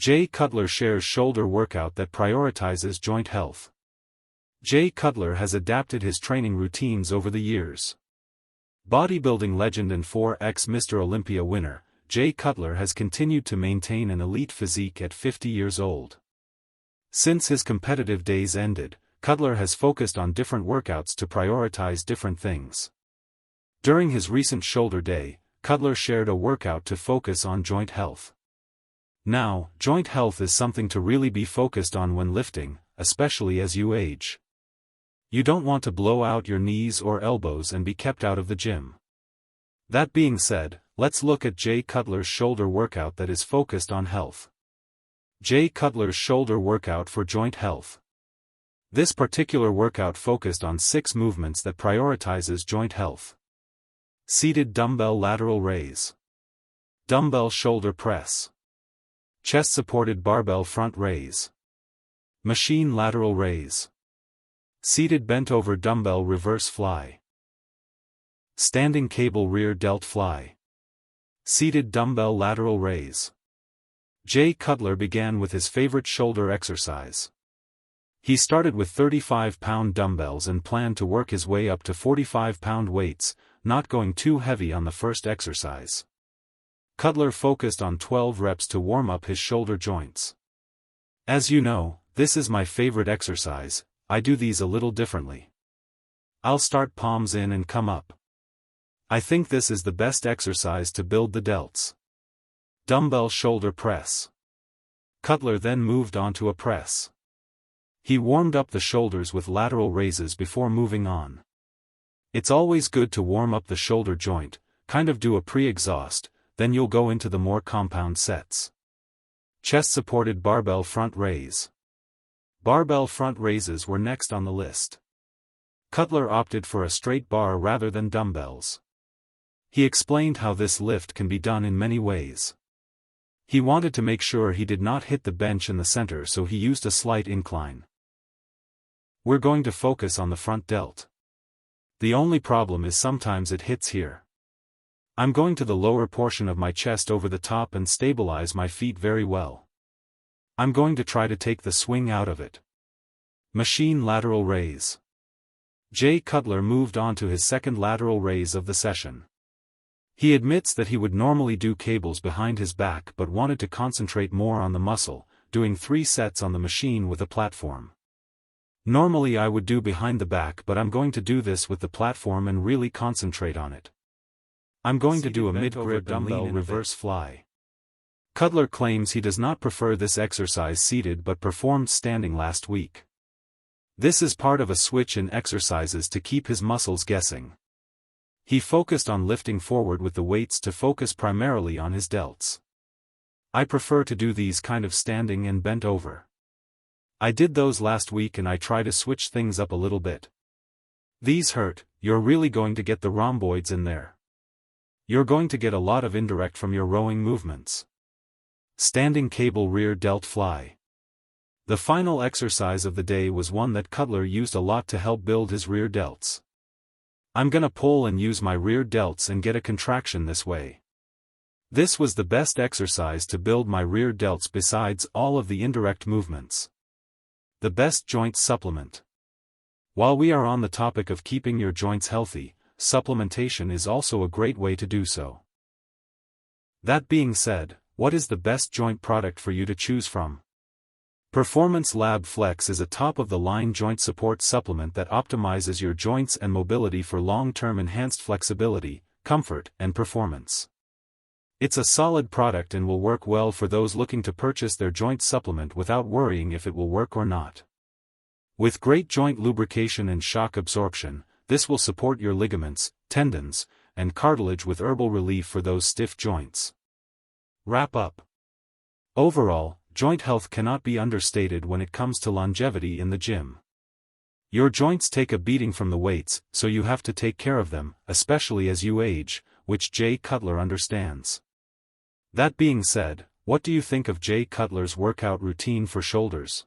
Jay Cutler shares shoulder workout that prioritizes joint health. Jay Cutler has adapted his training routines over the years. Bodybuilding legend and 4x Mr. Olympia winner, Jay Cutler has continued to maintain an elite physique at 50 years old. Since his competitive days ended, Cutler has focused on different workouts to prioritize different things. During his recent shoulder day, Cutler shared a workout to focus on joint health. Now, joint health is something to really be focused on when lifting, especially as you age. You don't want to blow out your knees or elbows and be kept out of the gym. That being said, let's look at Jay Cutler's shoulder workout that is focused on health. Jay Cutler's shoulder workout for joint health. This particular workout focused on 6 movements that prioritizes joint health. Seated dumbbell lateral raise. Dumbbell shoulder press. Chest-supported barbell front raise. Machine lateral raise. Seated bent-over dumbbell reverse fly. Standing cable rear delt fly. Seated dumbbell lateral raise. Jay Cutler began with his favorite shoulder exercise. He started with 35-pound dumbbells and planned to work his way up to 45-pound weights, not going too heavy on the first exercise. Cutler focused on 12 reps to warm up his shoulder joints. As you know, this is my favorite exercise. I do these a little differently. I'll start palms in and come up. I think this is the best exercise to build the delts. Dumbbell shoulder press. Cutler then moved on to a press. He warmed up the shoulders with lateral raises before moving on. It's always good to warm up the shoulder joint, kind of do a pre-exhaust, then you'll go into the more compound sets. Chest-supported barbell front raise. Barbell front raises were next on the list. Cutler opted for a straight bar rather than dumbbells. He explained how this lift can be done in many ways. He wanted to make sure he did not hit the bench in the center, so he used a slight incline. We're going to focus on the front delt. The only problem is sometimes it hits here. I'm going to the lower portion of my chest over the top and stabilize my feet very well. I'm going to try to take the swing out of it. Machine lateral raise. Jay Cutler moved on to his second lateral raise of the session. He admits that he would normally do cables behind his back but wanted to concentrate more on the muscle, doing 3 sets on the machine with a platform. Normally I would do behind the back, but I'm going to do this with the platform and really concentrate on it. I'm going to do a mid-grip dumbbell reverse fly. Cutler claims he does not prefer this exercise seated but performed standing last week. This is part of a switch in exercises to keep his muscles guessing. He focused on lifting forward with the weights to focus primarily on his delts. I prefer to do these kind of standing and bent over. I did those last week and I try to switch things up a little bit. These hurt. You're really going to get the rhomboids in there. You're going to get a lot of indirect from your rowing movements. Standing cable rear delt fly. The final exercise of the day was one that Cutler used a lot to help build his rear delts. I'm gonna pull and use my rear delts and get a contraction this way. This was the best exercise to build my rear delts besides all of the indirect movements. The best joint supplement. While we are on the topic of keeping your joints healthy, supplementation is also a great way to do so. That being said, what is the best joint product for you to choose from? Performance Lab Flex is a top-of-the-line joint support supplement that optimizes your joints and mobility for long-term enhanced flexibility, comfort, and performance. It's a solid product and will work well for those looking to purchase their joint supplement without worrying if it will work or not. With great joint lubrication and shock absorption, this will support your ligaments, tendons, and cartilage with herbal relief for those stiff joints. Wrap up. Overall, joint health cannot be understated when it comes to longevity in the gym. Your joints take a beating from the weights, so you have to take care of them, especially as you age, which Jay Cutler understands. That being said, what do you think of Jay Cutler's workout routine for shoulders?